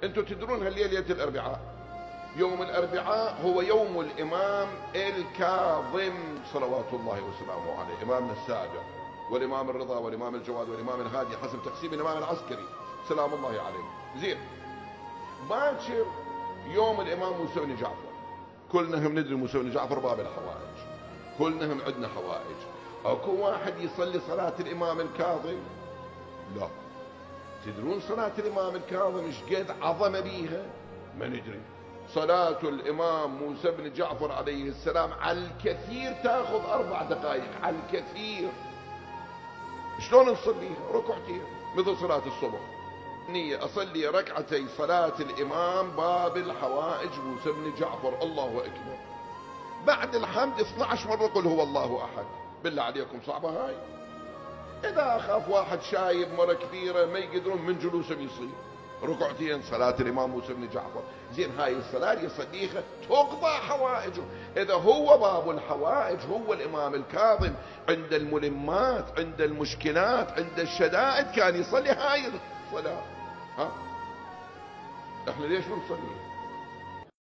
انتم تدرون هالليلة الاربعاء، يوم الاربعاء هو يوم الامام الكاظم صلوات الله وسلامه عليه، امامنا السابع والامام الرضا والامام الجواد والامام الهادي حسب تقسيم الامام العسكري سلام الله عليه. زين، باكر يوم الامام موسى بن جعفر، كلنا هم ندري موسى بن جعفر باب الحوائج، كلنا هم عندنا حوائج. اكو واحد يصلي صلاة الامام الكاظم؟ لا. تدرون صلاة الامام الكاظم ايش قد عظمة بيها؟ ما ندري. صلاة الامام موسى بن جعفر عليه السلام على الكثير تاخذ 4 دقائق، على الكثير. شلون نصليها؟ ركعتين مثل صلاة الصبح. نية اصلي ركعتي صلاة الامام باب الحوائج موسى بن جعفر، الله اكبر. بعد الحمد 12 مرة قل هو الله احد. بالله عليكم صعبة هاي؟ اذا اخاف واحد شايب مرة كبيرة ما يقدرون من جلوسهم يصلي ركعتين صلاة الامام موسى بن جعفر. زين، هاي الصلاة يصليها تقضى حوائجه. اذا هو باب الحوائج، هو الامام الكاظم عند الملمات، عند المشكلات، عند الشدائد كان يصلي هاي الصلاة. ها احنا ليش ما نصليها؟